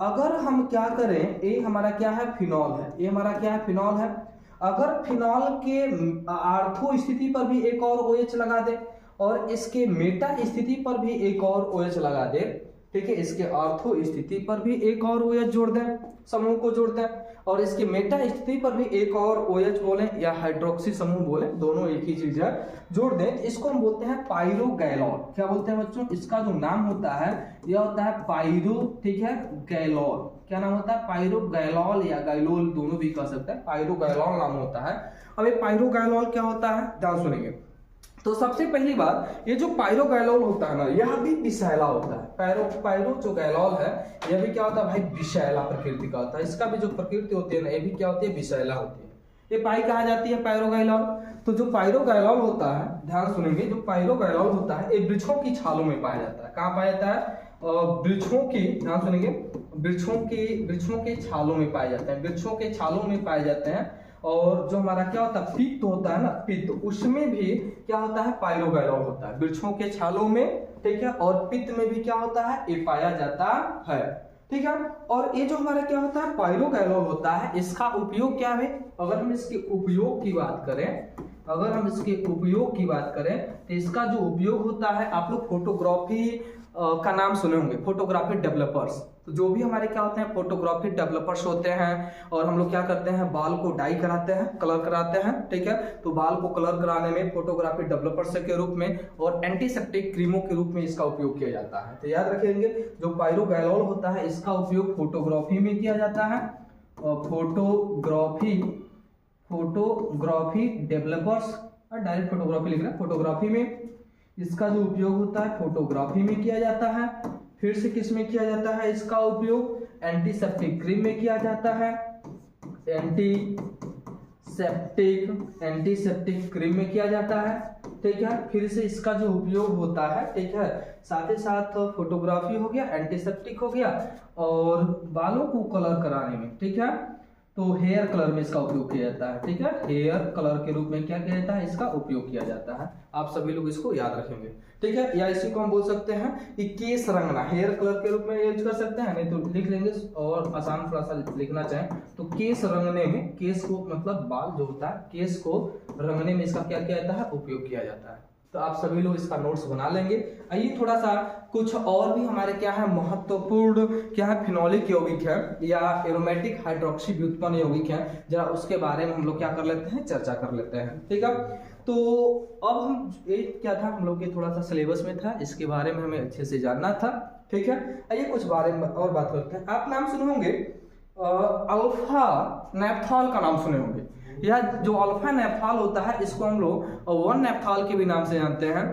अगर हम क्या करें, ये हमारा क्या है, फिनॉल है, ये हमारा क्या है, फिनॉल है। अगर फिनॉल के आर्थो स्थिति पर भी एक और OH लगा दे और इसके मेटा स्थिति पर भी एक और OH लगा दे, ठीक है, इसके आर्थो स्थिति पर भी एक और OH जोड़ दें, समूह को जोड़ दें, और इसके मेटा स्थिति पर भी एक और OH बोले या हाइड्रोक्सी समूह बोले, दोनों एक ही चीज है, जोड़ दें, इसको हम बोलते हैं पायरोगैलॉल। क्या बोलते हैं बच्चों, इसका जो नाम होता है, यह होता है पायरो, ठीक है, गैलॉल। क्या नाम होता है, पायरोगैलॉल या गैलोल, दोनों भी कह सकते हैं, पायरोगैलॉल नाम होता है। अब ये पायरोगैलॉल क्या होता है, ध्यान सुनेंगे। तो सबसे पहली बात, ये जो पायरोगैलॉल होता है ना, यह भी विषैला होता है। पायरो जो गैलॉल है, यह भी क्या होता है भाई, विषैला प्रकृति का होता है। इसका भी जो प्रकृति होती है ना, ये भी क्या होती है, विषैला होती है। ये पाई कहा जाती है पायरोगैलॉल। तो जो पायरोगैलॉल होता है, ध्यान सुनेंगे, जो पायरोगैलॉल होता है, ये वृक्षों की छालों में पाया जाता है। कहाँ पाया जाता है, वृक्षों की, ध्यान सुनेंगे, वृक्षों के छालों में पाए जाते हैं, वृक्षों के छालों में पाए जाते हैं। और जो हमारा क्या होता है, पित्त होता है ना, पित्त, उसमें भी क्या होता है, पायरोगैलॉल होता है, वृक्षों के छालों में, ठीक है, और पित्त में भी क्या होता है, ये पाया जाता है, ठीक है। और ये जो हमारा क्या होता है, पायरोगैलॉल होता है, इसका उपयोग क्या है, अगर हम इसके उपयोग की बात करें, तो इसका जो उपयोग होता है, आप लोग फोटोग्राफी का नाम सुने होंगे, फोटोग्राफी डेवलपर्स। तो जो भी हमारे क्या होते हैं, फोटोग्राफी डेवलपर्स होते हैं, और हम लोग क्या करते हैं, बाल को डाई कराते हैं, कलर कराते हैं, ठीक है। तो बाल को कलर कराने में फोटोग्राफी डेवलपर्स के रूप में और एंटीसेप्टिक क्रीमों के रूप में इसका उपयोग किया जाता है। तो याद रखेंगे, जो पायरोगैलॉल होता है, इसका उपयोग फोटोग्राफी में किया जाता है, और फोटोग्राफी डेवलपर्स, डायरेक्ट फोटोग्राफी लिख रहा है, फोटोग्राफी में इसका जो उपयोग होता है, फोटोग्राफी में किया जाता है। फिर से किस में किया जाता है, इसका उपयोग एंटीसेप्टिक क्रीम में किया जाता है, एंटीसेप्टिक क्रीम में किया जाता है, ठीक है। फिर से इसका जो उपयोग होता है, ठीक है, साथ ही साथ फोटोग्राफी हो गया, एंटीसेप्टिक हो गया, और बालों को कलर कराने में, ठीक है। तो हेयर कलर में इसका उपयोग किया जाता है। ठीक है, हेयर कलर के रूप में क्या किया जाता है, इसका उपयोग किया जाता है। आप सभी लोग इसको याद रखेंगे। ठीक है, या इसी को हम बोल सकते हैं कि केस रंगना, हेयर कलर के रूप में यूज कर सकते हैं, नहीं तो लिख लेंगे और आसान थोड़ा सा लिखना चाहें तो केस रंगने में, केस को मतलब बाल जो होता है, केस को रंगने में इसका क्या किया जाता है, उपयोग किया जाता है। तो आप सभी लोग इसका नोट्स बना लेंगे। आइए थोड़ा सा कुछ और भी हमारे क्या है महत्वपूर्ण क्या है फिनोलिक यौगिक है या एरोमेटिक हाइड्रोक्सी व्युत्पन्न यौगिक है, जरा उसके बारे में हम लोग क्या कर लेते हैं, चर्चा कर लेते हैं। ठीक है, तो अब हम एक क्या था हम लोग के थोड़ा सा सिलेबस में था, इसके बारे में हमें अच्छे से जानना था। ठीक है, आइए कुछ बारे में और बात करते हैं। आप नाम सुने होंगे अल्फा नेप्थॉल का नाम सुने होंगे, या जो अल्फा नेप्थॉल होता है इसको हम लोग 1 नेप्थॉल के भी नाम से जानते हैं।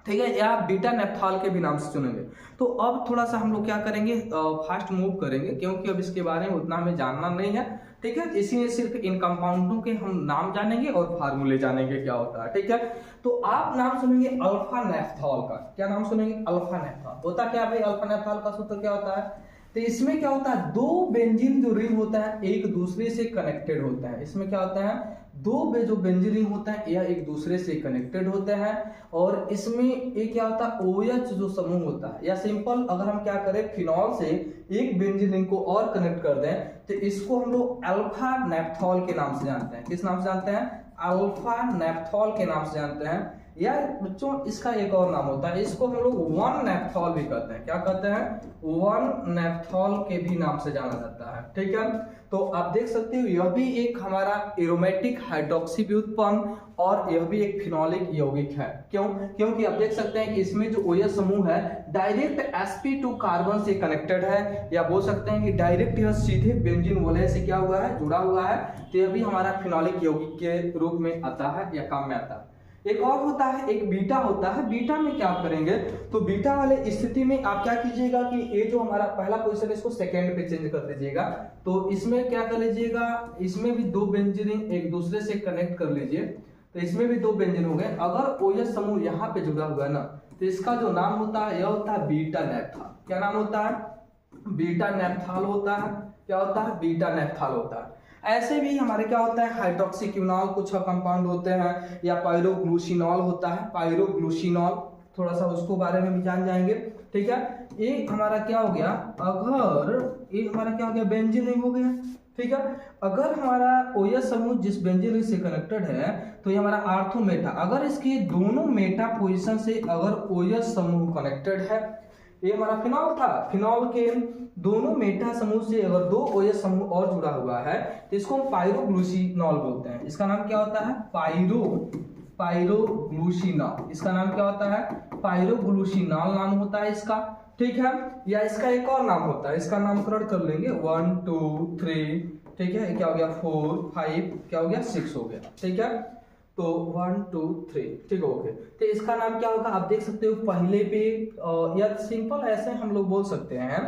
ठीक है, या बीटा नेप्थॉल के भी नाम से सुनेंगे। तो अब थोड़ा सा हम लोग क्या करेंगे, फास्ट मूव करेंगे, क्योंकि अब इसके बारे में उतना हमें जानना नहीं है। ठीक है, इसीलिए सिर्फ इन कंपाउंडों के हम नाम जानेंगे और फार्मूले जानेंगे क्या होता है। ठीक है, तो आप नाम सुनेंगे अल्फा नेप्थॉल का। क्या नाम सुनेंगे, अल्फा नेप्थॉल। होता क्या भाई, अल्फा नेप्थॉल का सूत्र क्या होता है, तो इसमें क्या होता है, दो बेंजीन जो रिंग होता है एक दूसरे से कनेक्टेड होता है। इसमें क्या होता है, दो जो बेंजीन रिंग होता है यह एक दूसरे से कनेक्टेड होते हैं, और इसमें एक क्या होता है, OH जो समूह होता है, या सिंपल अगर हम क्या करें, फिनॉल से एक बेंजीन रिंग को और कनेक्ट कर दें तो इसको हम लोग अल्फा नेप्थॉल के नाम से जानते हैं। किस नाम से जानते हैं, अल्फा नेप्थॉल के नाम से जानते हैं। या बच्चों इसका एक और नाम होता है, इसको हम लोग 1 नेप्थॉल भी कहते हैं। क्या कहते हैं, 1 नेप्थॉल के भी नाम से जाना जाता है। ठीक है, तो आप देख सकते हो यह भी एक हमारा एरोमेटिक हाइड्रोक्सी व्युत्पन्न और यह भी एक फिनोलिक यौगिक है। क्यों, क्योंकि आप देख सकते हैं कि इसमें जो OH समूह है डायरेक्ट sp2 कार्बन से कनेक्टेड है, या बोल सकते हैं कि डायरेक्ट यह सीधे बेंजीन वलय से क्या हुआ है, जुड़ा हुआ है। तो यह भी हमारा फिनोलिक यौगिक के रूप में आता है या काम में आता है। एक और होता है, एक बीटा होता है। बीटा में क्या आप करेंगे, तो बीटा वाले स्थिति में आप क्या कीजिएगा कि ये जो हमारा पहला पोजीशन है इसको सेकंड पे चेंज कर दीजिएगा। तो इसमें क्या कर लीजिएगा, इसमें भी दो बेंजीन एक दूसरे से कनेक्ट कर लीजिए, तो इसमें भी दो बेंजीन हो गए। अगर OH समूह यहाँ पे जुड़ा हुआ है ना, तो इसका जो नाम होता है यह होता है बीटा नेप्थॉल। क्या नाम होता है, बीटा नेप्थॉल होता है। क्या होता है, बीटा नेप्थॉल होता है। ऐसे भी हमारे क्या होता है, हाइड्रोक्सीक्विनॉल कुछ कंपाउंड होते हैं, या पायरोग्लूसिनॉल होता है, पायरोग्लूसिनॉल, थोड़ा सा उसको बारे में भी जान जाएंगे। ठीक है, ये हमारा क्या हो गया, अगर ये हमारा क्या हो गया, बेंजीन रिंग हो गया। ठीक है, अगर हमारा OH समूह जिस बेंजीन रिंग से कनेक्टेड है तो ये हमारा आर्थो मेटा, अगर इसके दोनों मेटा पोजीशन से अगर OH समूह कनेक्टेड है, ये हमारा फिनॉल था, फिनॉल के दोनों मेटा समूह से अगर दो OH समूह और जुड़ा हुआ है तो इसको हम पायरोग्लूसिनॉल बोलते हैं। इसका नाम क्या होता है, पायरोग्लूसिनॉल। इसका नाम क्या होता है, पायरोग्लूसिनॉल नाम होता है इसका। ठीक है, या इसका एक और नाम होता है, इसका नामकरण कर लेंगे 1 2 3। ठीक है, क्या हो गया 4 5, क्या हो गया 6 हो गया। ठीक है, तो 1 2 3, ठीक है, ओके। तो इसका नाम क्या होगा, आप देख सकते हो पहले पे, या सिंपल ऐसे हम लोग बोल सकते हैं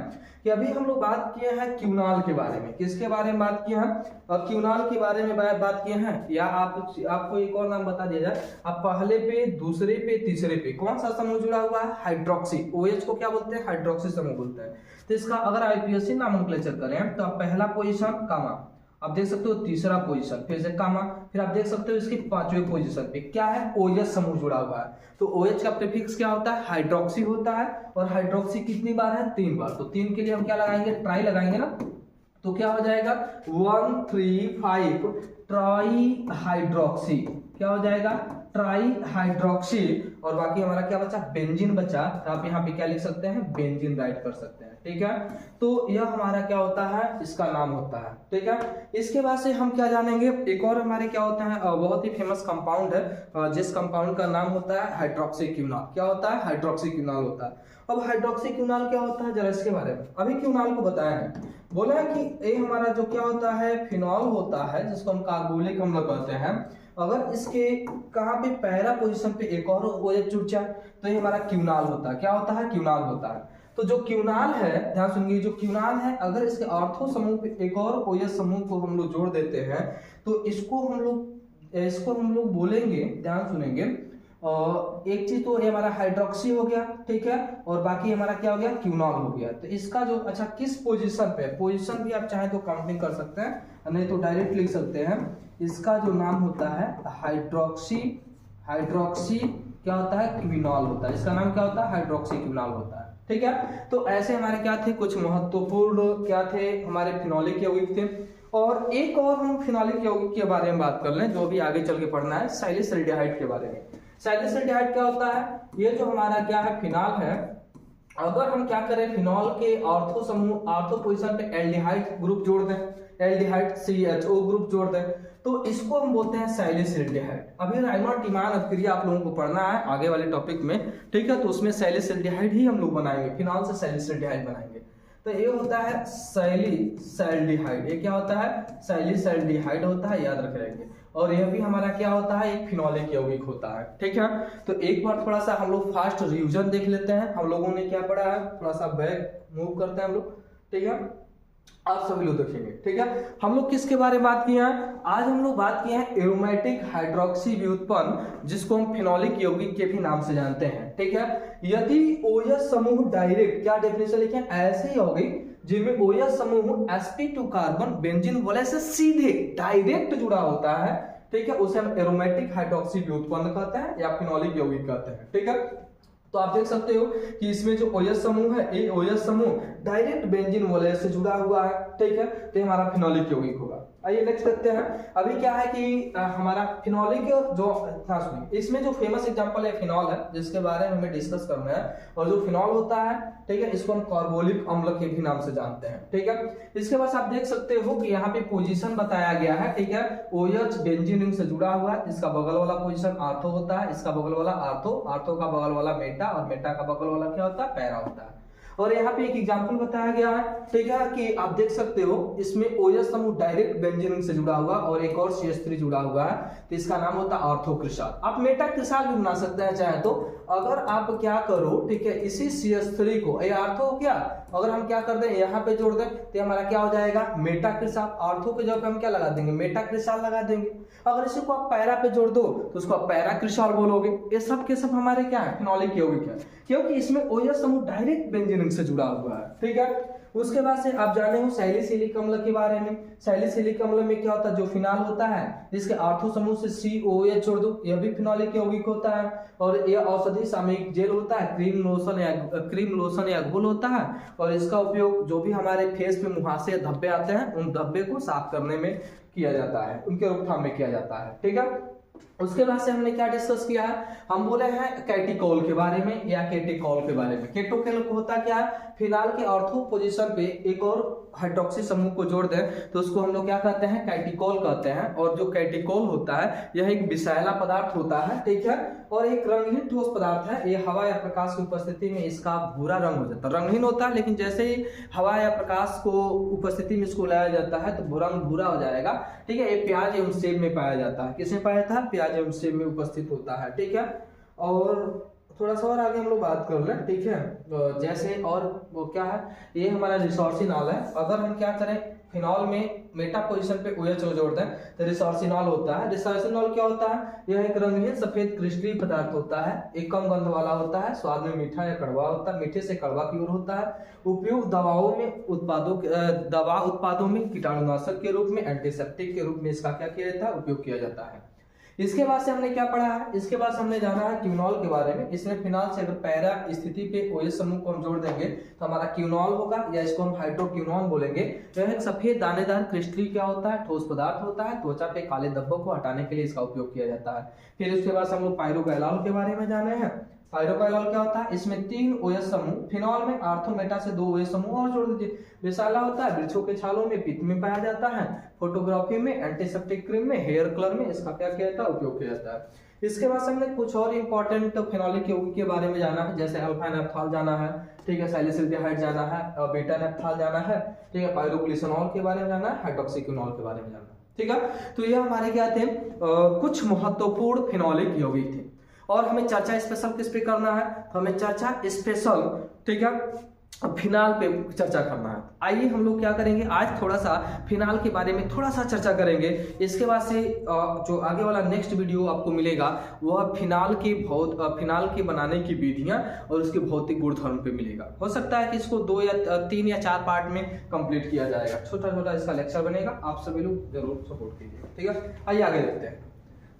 कि अभी हम लोग बात किए हैं क्यूनाल के बारे में। किसके बारे में बात किए हैं, क्यूनाल के बारे में बात किए हैं। या आपको एक और नाम बता दिया जाए, आप पहले पे, दूसरे पे, तीसरे पे कौन सा समूह जुड़ा हुआ है, हाइड्रोक्सी। OH को क्या बोलते हैं, हाइड्रोक्सी समूह बोलते हैं। तो इसका अगर IPSC नामोनक्लेचर करें तो आप पहला पोजीशन कामा, आप देख सकते हो तीसरा पोजीशन, फिर से कामा, फिर आप देख सकते हो इसकी पांचवें पोजीशन पे क्या है, OH समूह जुड़ा हुआ है। तो OH का प्रीफिक्स क्या होता है, हाइड्रोक्सी होता है, और हाइड्रोक्सी कितनी बार है, 3 बार। तो 3 के लिए हम क्या लगाएंगे, ट्राई लगाएंगे ना, तो क्या हो जाएगा 1 3 5 ट्राई हाइड्रोक्सी। क्या हो जाएगा, ट्राई हाइड्रोक्सी। और बाकी हमारा क्या बचा, बेंजीन बचा। तो आप यहाँ पे क्या लिख सकते हैं, बेंजीन राइट कर सकते हैं। ठीक है, तो यह हमारा क्या होता है, इसका नाम होता है। ठीक है, इसके बाद से हम क्या जानेंगे, एक और हमारे क्या होता है, बहुत ही फेमस कंपाउंड है, जिस कंपाउंड का नाम होता है हाइड्रोक्सीक्विनॉल। क्या होता है, हाइड्रोक्सीक्विनॉल होता है। अब हाइड्रोक्सीक्विनॉल क्या होता है, जरा इसके बारे में। अभी क्विनॉल को बताया है, बोला है कि ये हमारा जो क्या होता है, फिनॉल होता है, जिसको हम कार्बोलिक अम्ल कहते हैं। अगर इसके कहाँ पे पैरा पोजीशन पे एक और OH जुड़ जाए तो ये हमारा क्विनॉल होता है। क्या होता है, क्विनॉल होता है। तो जो क्विनॉल है, ध्यान सुनिए, जो क्विनॉल है अगर इसके ऑर्थो समूह पे एक और OH समूह को हम लोग जोड़ देते हैं तो इसको हम लोग बोलेंगे, ध्यान सुनेंगे, एक चीज तो ये हमारा हाइड्रोक्सी हो गया, ठीक है, और बाकी हमारा क्या हो गया, क्यूनॉल हो गया। तो इसका जो अच्छा किस पोजीशन पे, पोजीशन भी आप चाहे तो काउंटिंग कर सकते हैं, नहीं तो डायरेक्ट लिख सकते हैं। इसका जो नाम होता है हाइड्रोक्सी, हाइड्रोक्सी क्या होता है, क्विनॉल होता है। इसका नाम क्या होता है, हाइड्रोक्सी क्विनॉल होता है, ठीक है। तो ऐसे हमारे क्या थे कुछ महत्वपूर्ण क्या थे हमारे फिनोलिक यौगिक थे। और एक और हम फिनोलिक यौगिक के बारे में बात कर लें जो भी आगे चल के पढ़ना है, सैलिसिल्डिहाइड के बारे में। सैलिसिल्डिहाइड क्या होता है, ये जो हमारा क्या है फिनॉल है, अगर हम क्या करें फिनॉल के ऑर्थो समूह, ऑर्थो पोजीशन पे एल्डिहाइड ग्रुप जोड़ दें, एल्डिहाइड CHO ग्रुप जोड़ दें, तो इसको हम बोलते हैं सैलिसिल्डिहाइड। अभी राइमर टिमान अभिक्रिया आप लोगों को पढ़ना है आगे वाले टॉपिक में, ठीक है, तो उसमें सैलिसिल्डिहाइड ही हम लोग बनाएंगे, फिनॉल से सैलिसिल्डिहाइड बनाएंगे। तो ये होता है सैलिसिल्डिहाइड, ये क्या होता है, सैलिसिल्डिहाइड होता है, याद रख लेंगे। और यह भी हमारा क्या होता है, एक फिनोलिक यौगिक होता है, ठीक है। तो एक बार थोड़ा सा हम लोग फास्ट रिवीजन देख लेते हैं, हम लोगों ने क्या पढ़ा है, थोड़ा सा बैक मूव करते हैं हम लोग, ठीक है, आप सभी लोग देखेंगे, ठीक है। हम लोग किसके बारे में बात किए हैं, आज हम लोग बात किए हैं एरोमेटिक हाइड्रोक्सी व्युत्पन्न, जिसको हम फिनोलिक यौगिक के भी नाम से जानते हैं, ठीक है। यदि OH समूह डायरेक्ट, क्या डेफिनेशन लिखे, ऐसे यौगिक जिनमें OH समूह sp2 कार्बन बेंजीन वलय से सीधे डायरेक्ट जुड़ा होता है, ठीक है, उसे हम एरोमेटिक हाइड्रोक्सी व्युत्पन्न कहते हैं या फिनोलिक यौगिक कहते हैं, ठीक है। तो आप देख सकते हो कि इसमें जो OH समूह है, ये OH समूह डायरेक्ट बेंजीन वलय से जुड़ा हुआ है, ठीक है, तो हमारा फिनोलिक यौगिक होगा। आइए नेक्स्ट देखते हैं। अभी क्या है कि हमारा फिनोलिक जो सुनिए, इसमें जो फेमस एग्जांपल है फिनॉल है, जिसके बारे में हमें डिस्कस करना है। और जो फिनॉल होता है, ठीक है, इसको हम कार्बोलिक अम्ल के भी नाम से जानते हैं, ठीक है। इसके बाद आप देख सकते हो कि यहाँ पे पोजीशन बताया गया है, ठीक है, OH बेंजीन रिंग से जुड़ा हुआ है, इसका बगल वाला पोजीशन आर्थो होता है, इसका बगल वाला आर्थो, आर्थो का बगल वाला मेटा, और मेटा का बगल वाला क्या होता है, पैरा होता है। और यहाँ पे एक एग्जांपल बताया गया है, ठीक है, कि आप देख सकते हो इसमें OH समूह डायरेक्ट बेंजीन रिंग से जुड़ा हुआ और एक और CH3 जुड़ा हुआ है, तो इसका नाम होता है ऑर्थोक्रिसाल। आप मेटा क्रिसाल भी बना सकते हैं चाहे तो, अगर आप क्या करो, ठीक है, इसी CH3 को, ये आर्थो हो गया, अगर हम क्या कर दें यहाँ पे जोड़ दें तो हमारा क्या हो जाएगा, मेटा क्रिसाल। आर्थो के जगह पे हम क्या लगा देंगे, मेटा क्रिसाल लगा देंगे। अगर इसी को आप पैरा पे जोड़ दो तो उसको आप पैरा क्रिसाल बोलोगे। ये सब के सब हमारे क्या है, फिनोलिक यौगिक है, क्योंकि इसमें OH समूह डायरेक्ट बेंजीन रिंग से जुड़ा हुआ है, ठीक है। उसके बाद से आप जाने हो सैलिसिलिक अम्ल के बारे में। सैलिसिलिक अम्ल में क्या होता है, जो फिनॉल होता है जिसके आर्थो समूह से COH जोड़ दो, यह भी फिनोलिक यौगिक होता है। और यह औषधि सामयिक जेल होता है, क्रीम लोशन या घोल होता है, और इसका उपयोग जो भी हमारे फेस पे मुहासे या धब्बे आते हैं, उन धब्बे को साफ करने में किया जाता है, उनके रोकथाम में किया जाता है, ठीक है। उसके बाद से हमने क्या डिस्कस किया है, हम बोले हैं कैटिकोल के बारे में या केटिकोल के बारे में। केटोकेल होता क्या है, फिनॉल के ऑर्थो पोजीशन पे एक और हाइड्रोक्सी समूह को जोड़ दें तो उसको हम लोग क्या कहते हैं, कैटिकोल कहते हैं। और जो कैटिकोल होता है यह एक विषैला पदार्थ होता है, ठीक है, और एक रंगहीन ठोस पदार्थ है। ये हवा या प्रकाश की उपस्थिति में इसका भूरा रंग हो जाता है, रंगहीन होता है, लेकिन जैसे ही हवा या प्रकाश को उपस्थिति में इसको लाया जाता है तो रंग भूरा हो जाएगा, ठीक है। ये प्याज एवं सेब में पाया जाता है, किसमें पाया जाता है, प्याज एवं सेब में उपस्थित होता है, ठीक है। और थोड़ा सा और आगे हम लोग बात कर लें, ठीक है, जैसे और वो क्या है, ये हमारा रिसोर्सिनॉल है। अगर हम क्या करें, फिनॉल में मेटा पोजीशन पे OH जोड़ दें तो रिसोर्सिनॉल होता है। रिसोर्सिनॉल क्या होता है, यह एक रंगहीन सफेद क्रिस्टलीय पदार्थ होता है, एक कम गंध वाला होता है, स्वाद में मीठा या कड़वा होता है, मीठे से कड़वा की ओर होता है। उपयोग दवा उत्पादों में कीटाणुनाशक के रूप में, एंटीसेप्टिक के रूप में इसका क्या किया जाता है, उपयोग किया जाता है। इसके बाद से हमने क्या पढ़ा है, इसके बाद हमने जाना है क्यूनॉल के बारे में। इसमें फिनॉल से अगर पैरा स्थिति पे OH समूह को हम जोड़ देंगे तो हमारा क्यूनॉल होगा, या इसको हम हाइड्रोक्यूनॉन बोलेंगे। तो एक सफेद दानेदार क्रिस्टल क्या होता है, ठोस पदार्थ होता है, त्वचा पे काले धब्बों को हटाने के लिए इसका उपयोग किया जाता है। फिर उसके बाद हम लोग पायरोगैलाल के बारे में जाने हैं। पायरोगैलाल क्या होता है, इसमें 3 OH समूह, फिनॉल में आर्थो मेटा से 2 OH समूह और जोड़ दीजिए। विषैला होता है, वृक्षों के छालों में, पित्त में पाया जाता है, फोटोग्राफी में, एंटीसेप्टिक क्रीम में, हेयर कलर में इसका क्या किया जाता है, उपयोग किया जाता है। इसके बाद हमने कुछ और इंपॉर्टेंट फिनोलिक यौगिक के बारे में जाना है, जैसे अल्फा नेप्थॉल जाना है, ठीक है, सैलिसिल्डिहाइड जाना है, बीटा नेप्थॉल जाना है, ठीक है, पायरोग्लिसरॉल के बारे में जाना है, हाइड्रोक्सीक्विनॉल के बारे में जाना है, ठीक है। तो ये हमारे क्या थे, कुछ महत्वपूर्ण फिनोलिक यौगिक थे। और हमें चर्चा स्पेशल किस पे करना है, तो हमें चर्चा स्पेशल, ठीक है, फिनाल पे चर्चा करना है। आइए हम लोग क्या करेंगे, आज थोड़ा सा फिनाल के बारे में थोड़ा सा चर्चा करेंगे। इसके बाद से जो आगे वाला नेक्स्ट वीडियो आपको मिलेगा वह फिनाल के बनाने की विधियां और उसके भौतिक गुणधर्म पे मिलेगा। हो सकता है कि इसको 2 या 3 या 4 पार्ट में कंप्लीट किया जाएगा, छोटा छोटा इसका लेक्चर बनेगा, आप सभी लोग जरूर सपोर्ट कीजिएगा, ठीक है। आइए आगे देखते हैं।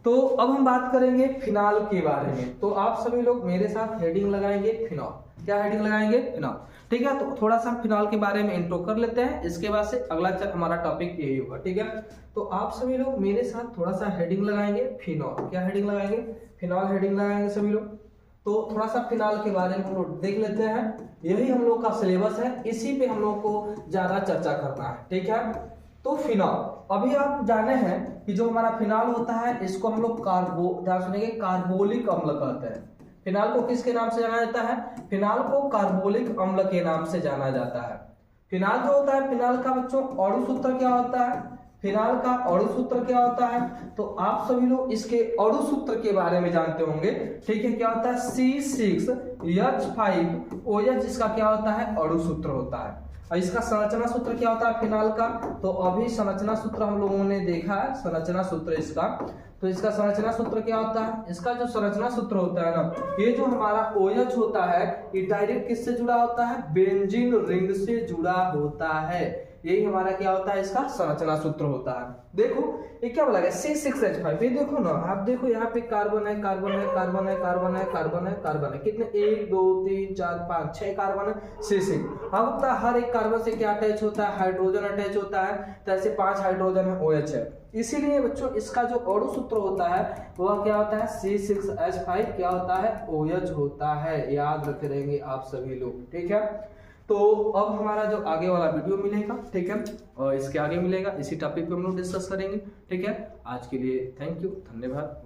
तो अब हम बात करेंगे फिनाल के बारे में। तो आप सभी लोग मेरे साथ हेडिंग लगाएंगे फिनॉल। क्या हेडिंग लगाएंगे? फिनॉल, ठीक है। तो थोड़ा सा फिनॉल के बारे में इंट्रो कर लेते हैं, इसके बाद से अगला हमारा टॉपिक यही होगा, ठीक है। तो आप सभी लोग मेरे साथ थोड़ा सा हेडिंग लगाएंगे फिनॉल। क्या हेडिंग लगाएंगे? फिनॉल हेडिंग लगाएंगे सभी लोग। तो थोड़ा सा फिनाल के बारे में हम लोग देख लेते हैं। यही हम लोग का सिलेबस है, इसी पे हम लोग को ज्यादा चर्चा करना है, ठीक है। तो फिनॉल, अभी आप जाने हैं कि जो हमारा फिनाल होता है इसको हम लोग कार्बोलिक अम्ल कहते हैं। फिनाल को किसके नाम से जाना जाता है? फिनाल को कार्बोलिक अम्ल के नाम से जाना जाता है। फिनाल जो होता है, फिनाल का बच्चों अणु सूत्र क्या होता है? फिनाल का अणु सूत्र क्या होता है? तो आप सभी लोग इसके अणु सूत्र के बारे में जानते होंगे, ठीक है। क्या होता है? C6H5OH इसका क्या होता है? अणु सूत्र होता है। और इसका संरचना सूत्र क्या होता है फिनाल का? तो अभी संरचना सूत्र हम लोगों ने देखा है, संरचना सूत्र इसका। तो इसका संरचना सूत्र क्या होता है? इसका जो संरचना सूत्र होता है ना, ये जो हमारा OH होता है ये डायरेक्ट किससे जुड़ा होता है? बेंजीन रिंग से जुड़ा होता है। यही हमारा क्या होता है? इसका संरचना सूत्र होता है। देखो ये क्या बोला गया? C6H5। ये देखो ना, आप देखो यहाँ पे कार्बन है, कार्बन है, कार्बन है, कार्बन है, कार्बन है, कार्बन है। कितने? 1 2 3 4 5 6 कार्बन है। C6। अब होता है हर एक कार्बन से क्या अटैच होता है? हाइड्रोजन अटैच होता है। तो ऐसे 5 हाइड्रोजन है, OH है। इसीलिए बच्चों इसका जो अणु सूत्र होता है वह क्या होता है? C6H5 क्या होता है? OH होता है। याद रख रहेंगे आप सभी लोग, ठीक है। तो अब हमारा जो आगे वाला वीडियो मिलेगा, ठीक है, और इसके आगे मिलेगा, इसी टॉपिक पे हम लोग डिस्कस करेंगे, ठीक है। आज के लिए थैंक यू, धन्यवाद।